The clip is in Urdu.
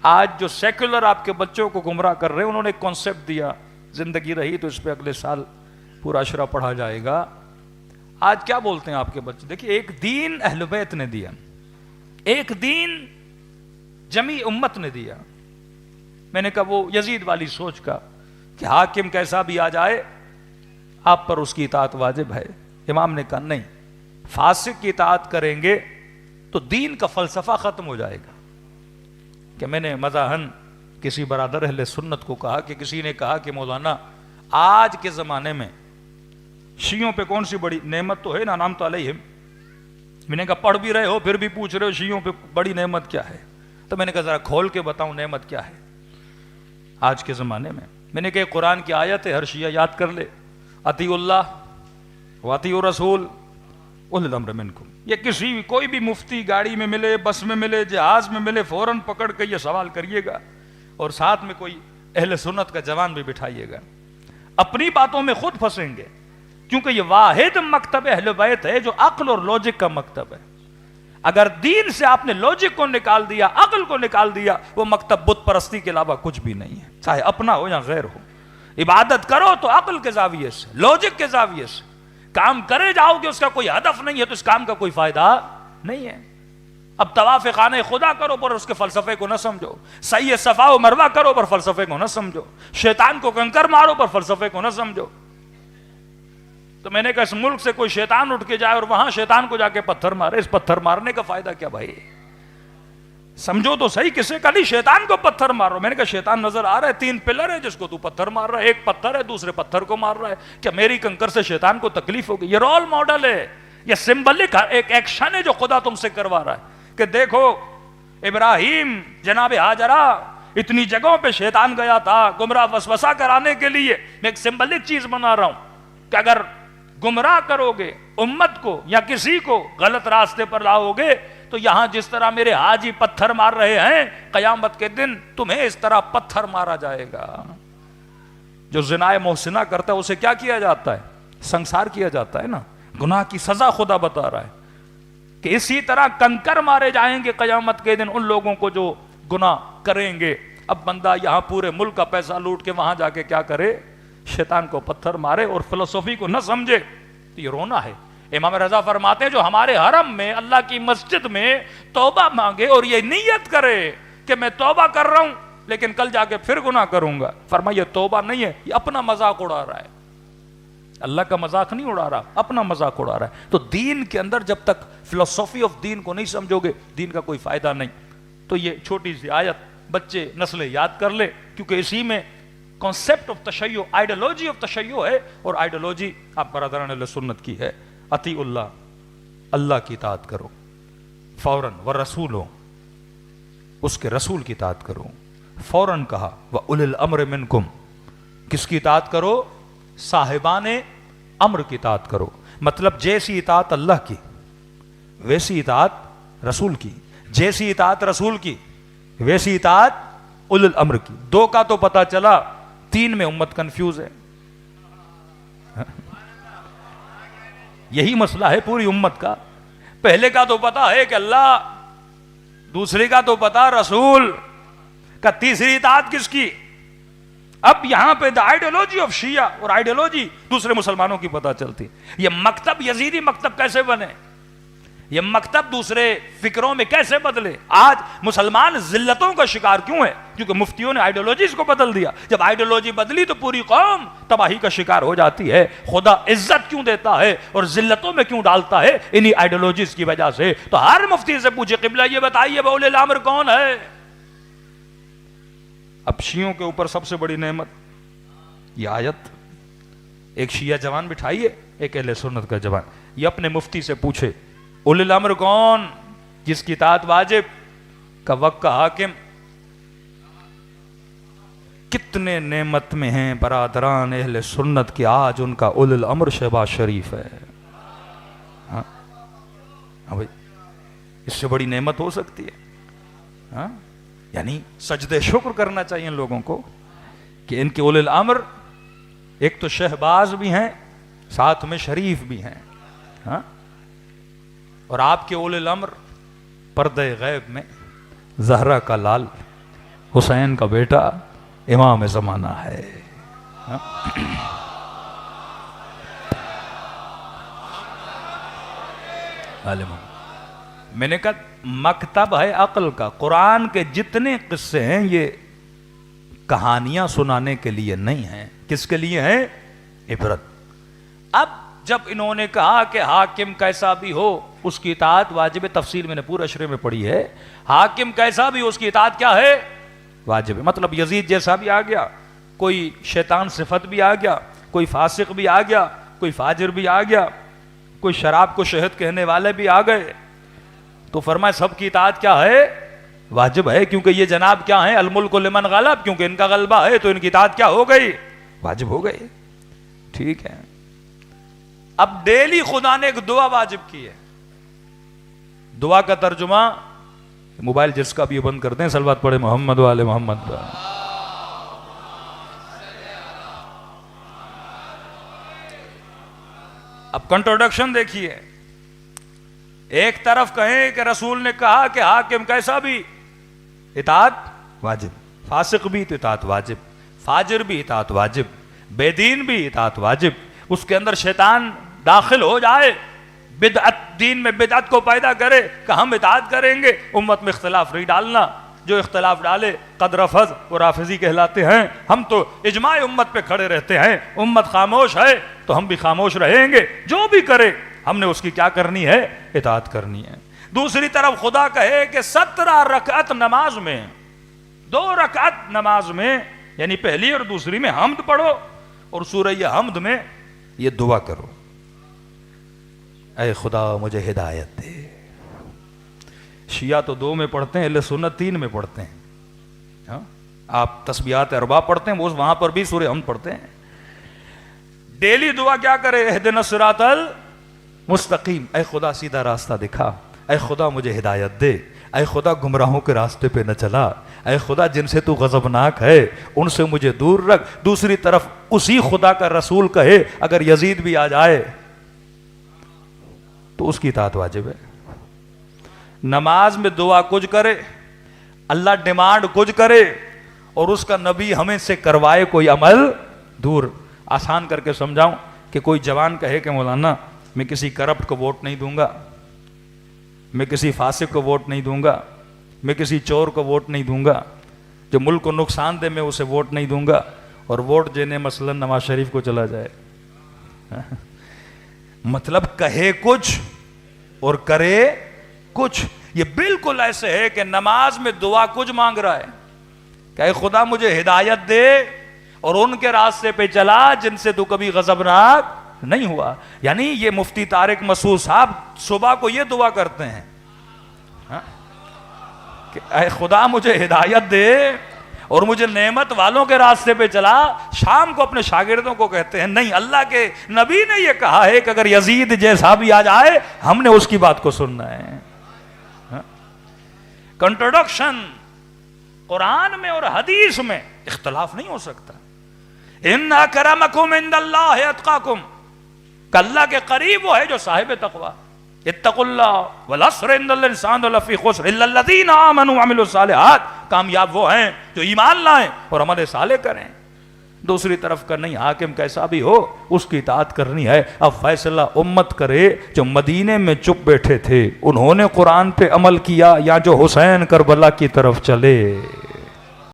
آج جو سیکولر آپ کے بچوں کو گمراہ کر رہے ہیں، انہوں نے ایک کانسیپٹ دیا، زندگی رہی تو اس پہ اگلے سال پورا اشرا پڑھا جائے گا. آج کیا بولتے ہیں آپ کے بچے؟ دیکھیں، ایک دین اہل بیت نے دیا، ایک دین جمی امت نے دیا. میں نے کہا وہ یزید والی سوچ کا کہ حاکم کیسا بھی آ جائے آپ پر اس کی اطاعت واجب ہے. امام نے کہا نہیں، فاسق کی اطاعت کریں گے تو دین کا فلسفہ ختم ہو جائے گا. کہ میں نے مزاحن کسی برادر اہل سنت کو کہا کہ کسی نے کہا کہ مولانا آج کے زمانے میں شیعوں پہ کون سی بڑی نعمت تو ہے نا، نام تو علیہم. میں نے کہا پڑھ بھی رہے ہو پھر بھی پوچھ رہے ہو شیعوں پہ بڑی نعمت کیا ہے؟ تو میں نے کہا ذرا کھول کے بتاؤں نعمت کیا ہے آج کے زمانے میں. میں نے کہا قرآن کی آیت ہے، ہر شیعہ یاد کر لے، اطیعوا اللہ واطیعوا الرسول اولي الامر منکم. یہ کسی کوئی بھی مفتی گاڑی میں ملے، بس میں ملے، جہاز میں ملے، فوراً پکڑ کے یہ سوال کریے گا، اور ساتھ میں کوئی اہل سنت کا جوان بھی بٹھائیے گا. اپنی باتوں میں خود پھنسیں گے، کیونکہ یہ واحد مکتب اہل بیت ہے جو عقل اور لوجک کا مکتب ہے. اگر دین سے آپ نے لوجک کو نکال دیا، عقل کو نکال دیا، وہ مکتب بت پرستی کے علاوہ کچھ بھی نہیں ہے، چاہے اپنا ہو یا غیر ہو. عبادت کرو تو عقل کے زاویے سے، لوجک کے زاویے سے. کام کرے جاؤ کہ اس کا کوئی ہدف نہیں ہے تو اس کام کا کوئی فائدہ نہیں ہے. اب طواف خانہ خدا کرو پر اس کے فلسفے کو نہ سمجھو، سعی صفا و مروہ کرو پر فلسفے کو نہ سمجھو، شیطان کو کنکر مارو پر فلسفے کو نہ سمجھو. تو میں نے کہا اس ملک سے کوئی شیطان اٹھ کے جائے اور وہاں شیطان کو جا کے پتھر مارے، اس پتھر مارنے کا فائدہ کیا بھائی؟ سمجھو تو صحیح، کسے کا نہیں، شیطان کو پتھر مارو. میں نے کہا شیطان نظر آ رہا ہے، 3 پلر ہے جس کو تو پتھر مار رہا ہے، ایک پتھر ہے دوسرے پتھر کو مار رہا ہے، کیا میری کنکر سے شیطان کو تکلیف ہوگی؟ یہ رول ماڈل ہے، یہ سمبلک ایک ایکشن ہے جو خدا تم سے کروا رہا ہے کہ دیکھو ابراہیم جناب ہاجرہ اتنی جگہوں پہ شیطان گیا تھا گمراہ وسوسہ کرانے کے لیے. میں ایک سمبلک چیز بنا رہا ہوں کہ اگر گمراہ کرو گے امت کو یا کسی کو غلط راستے پر لاؤ گے تو یہاں جس طرح میرے حاجی پتھر مار رہے ہیں، قیامت کے دن تمہیں اس طرح پتھر مارا جائے گا. جو زنا محسنہ کرتا ہے اسے کیا کیا جاتا ہے؟ سنسار کیا جاتا ہے نا. گناہ کی سزا خدا بتا رہا ہے کہ اسی طرح کنکر مارے جائیں گے قیامت کے دن ان لوگوں کو جو گناہ کریں گے. اب بندہ یہاں پورے ملک کا پیسہ لوٹ کے وہاں جا کے کیا کرے؟ شیطان کو پتھر مارے اور فلسفی کو نہ سمجھے تو یہ رونا ہے. امام رضا فرماتے ہیں جو ہمارے حرم میں اللہ کی مسجد میں توبہ مانگے اور یہ نیت کرے کہ میں توبہ کر رہا ہوں لیکن کل جا کے پھر گناہ کروں گا، فرمایا یہ توبہ نہیں ہے، یہ اپنا مذاق اڑا رہا ہے. اللہ کا مذاق نہیں اڑا رہا، اپنا مذاق اڑا رہا ہے. تو دین کے اندر جب تک فلسفی آف دین کو نہیں سمجھو گے دین کا کوئی فائدہ نہیں. تو یہ چھوٹی سی آیت بچے نسلیں یاد کر لے، کیونکہ اسی میں کانسیپٹ آف تشیع، آئیڈیالوجی آف تشیع ہے، اور آئیڈیالوجی آپ برادران اہل سنت کی ہے. اطیع اللہ، اللہ کی اطاعت کرو فوراً، ورسولو، اس کے رسول کی اطاعت کرو. فوراً کہا وَأُولِي الْأَمْرِ مِنْكُمْ، کس کی اطاعت کرو؟ صاحبان امر کی اطاعت کرو. مطلب جیسی اطاعت اللہ کی ویسی اطاعت رسول کی، جیسی اطاعت رسول کی ویسی اطاعت اولی الامر کی. 2 کا تو پتا چلا، 3 میں امت کنفیوز ہے. یہی مسئلہ ہے پوری امت کا. پہلے کا تو پتا ہے کہ اللہ، دوسرے کا تو پتا رسول کا، تیسری اطاعت کس کی؟ اب یہاں پہ دا آئیڈیالوجی آف شیعہ اور آئیڈیالوجی دوسرے مسلمانوں کی پتا چلتی. یہ مکتب یزیدی مکتب کیسے بنے، یہ مکتب دوسرے فکروں میں کیسے بدلے؟ آج مسلمان ذلتوں کا شکار کیوں ہے؟ کیونکہ مفتیوں نے آئیڈیالوجیز کو بدل دیا. جب آئیڈیالوجی بدلی تو پوری قوم تباہی کا شکار ہو جاتی ہے. خدا عزت کیوں دیتا ہے اور ذلتوں میں کیوں ڈالتا ہے؟ انہی آئیڈیالوجیز کی وجہ سے. تو ہر مفتی سے پوچھے قبلہ یہ بتائیے اولی الامر کون ہے؟ اب شیعوں کے اوپر سب سے بڑی نعمت یہ آیت. ایک شیعہ جوان بٹھائیے، ایک اہل سنت کا جوان، یہ اپنے مفتی سے پوچھے اولی الامر کون؟ جس کی اطاعت واجب، کا وقت کا حاکم. کتنے نعمت میں ہیں برادران اہل سنت کی آج ان کا اولی الامر شہباز شریف ہے. ہاں بھائی، اس سے بڑی نعمت ہو سکتی ہے؟ ہاں، یعنی سجدے شکر کرنا چاہیے ان لوگوں کو کہ ان کے اولی الامر ایک تو شہباز بھی ہیں، ساتھ میں شریف بھی ہیں. ہاں، اور آپ کے اولی الامر پردہ غیب میں زہرا کا لال حسین کا بیٹا امام زمانہ ہے. میں نے کہا مکتب ہے عقل کا. قرآن کے جتنے قصے ہیں یہ کہانیاں سنانے کے لیے نہیں ہیں. کس کے لیے ہیں؟ عبرت. اب جب انہوں نے کہا کہ حاکم کیسا بھی ہو اس کی اطاعت واجب ہے، تفصیل میں نے پورے اشرے میں پڑھی ہے. حاکم کیسا بھی ہو اس کی اطاعت کیا ہے؟ واجب ہے. مطلب یزید جیسا بھی آ گیا، کوئی شیطان صفت بھی آ گیا، کوئی فاسق بھی آ گیا، کوئی فاجر بھی آ گیا، کوئی شراب کو شہد کہنے والے بھی آ گئے، تو فرمائے سب کی اطاعت کیا ہے؟ واجب ہے. کیونکہ یہ جناب کیا ہیں؟ الملک لمن غلب. کیونکہ ان کا غلبہ ہے تو ان کی اطاعت کیا ہو گئی؟ واجب ہو گئی. ٹھیک ہے. اب ڈیلی خدا نے ایک دعا واجب کی ہے. دعا کا ترجمہ موبائل جس کا بھی بند کرتے ہیں، صلوات پڑھے محمد والے محمد پر. اب کنٹروڈکشن دیکھیے. ایک طرف کہیں کہ رسول نے کہا کہ حاکم کیسا بھی اطاعت واجب، فاسق بھی تو اطاعت واجب، فاجر بھی اطاعت واجب، بے دین بھی اطاعت واجب. اس کے اندر شیطان داخل ہو جائے، بدعت دین میں بدعت کو پیدا کرے کہ ہم اطاعت کریں گے، امت میں اختلاف نہیں ڈالنا. جو اختلاف ڈالے قد رفض وہ رافضی کہلاتے ہیں. ہم تو اجماع امت پہ کھڑے رہتے ہیں. امت خاموش ہے تو ہم بھی خاموش رہیں گے. جو بھی کرے ہم نے اس کی کیا کرنی ہے؟ اطاعت کرنی ہے. دوسری طرف خدا کہے کہ 17 رکعت نماز میں، 2 رکعت نماز میں یعنی پہلی اور دوسری میں حمد پڑھو اور سورہ حمد میں یہ دعا کرو، اے خدا مجھے ہدایت دے. شیعہ تو 2 میں پڑھتے ہیں، اہل سنت 3 میں پڑھتے ہیں. آپ تسبیحات اربع پڑھتے ہیں، وہ وہاں پر بھی سورہ حمد پڑھتے ہیں. ڈیلی دعا کیا کرے؟ اہدنا الصراط المستقیم. اے خدا سیدھا راستہ دکھا، اے خدا مجھے ہدایت دے، اے خدا گمراہوں کے راستے پہ نہ چلا، اے خدا جن سے تو غضبناک ہے ان سے مجھے دور رکھ. دوسری طرف اسی خدا کا رسول کہے اگر یزید بھی آ جائے تو اس کی اطاعت واجب ہے. نماز میں دعا کچھ کرے، اللہ ڈیمانڈ کچھ کرے اور اس کا نبی ہمیں سے کروائے کوئی عمل دور. آسان کر کے سمجھاؤں کہ کوئی جوان کہے کہ مولانا میں کسی کرپٹ کو ووٹ نہیں دوں گا، میں کسی فاسق کو ووٹ نہیں دوں گا، میں کسی چور کو ووٹ نہیں دوں گا، جو ملک کو نقصان دے میں اسے ووٹ نہیں دوں گا، اور ووٹ دینے مثلا نواز شریف کو چلا جائے. مطلب کہے کچھ اور کرے کچھ. یہ بالکل ایسے ہے کہ نماز میں دعا کچھ مانگ رہا ہے کہ اے خدا مجھے ہدایت دے اور ان کے راستے پہ چلا جن سے تو کبھی غضبناک نہیں ہوا. یعنی یہ مفتی طارق مسعود صاحب صبح کو یہ دعا کرتے ہیں کہ اے خدا مجھے ہدایت دے اور مجھے نعمت والوں کے راستے پہ چلا. شام کو اپنے شاگردوں کو کہتے ہیں نہیں، اللہ کے نبی نے یہ کہا ہے کہ اگر یزید جیسا بھی آ جائے ہم نے اس کی بات کو سننا ہے. کنٹروڈکشن قرآن میں اور حدیث میں اختلاف نہیں ہو سکتا. ان اکرمکم عند اللہ اتقاکم، کہ اللہ کے قریب وہ ہے جو صاحب تقوی. اتقوا اللہ والعصر ان الانسان لفی خسر الا الذین آمنوا وعملوا الصالحات. کامیاب وہ ہیں جو ایمان لائیں اور عمل صالح کریں. دوسری طرف کا نہیں، حاکم کیسا بھی ہو اس کی اطاعت کرنی ہے. اب فیصلہ امت کرے. جو مدینے میں چپ بیٹھے تھے انہوں نے قرآن پہ عمل کیا یا جو حسین کربلا کی طرف چلے؟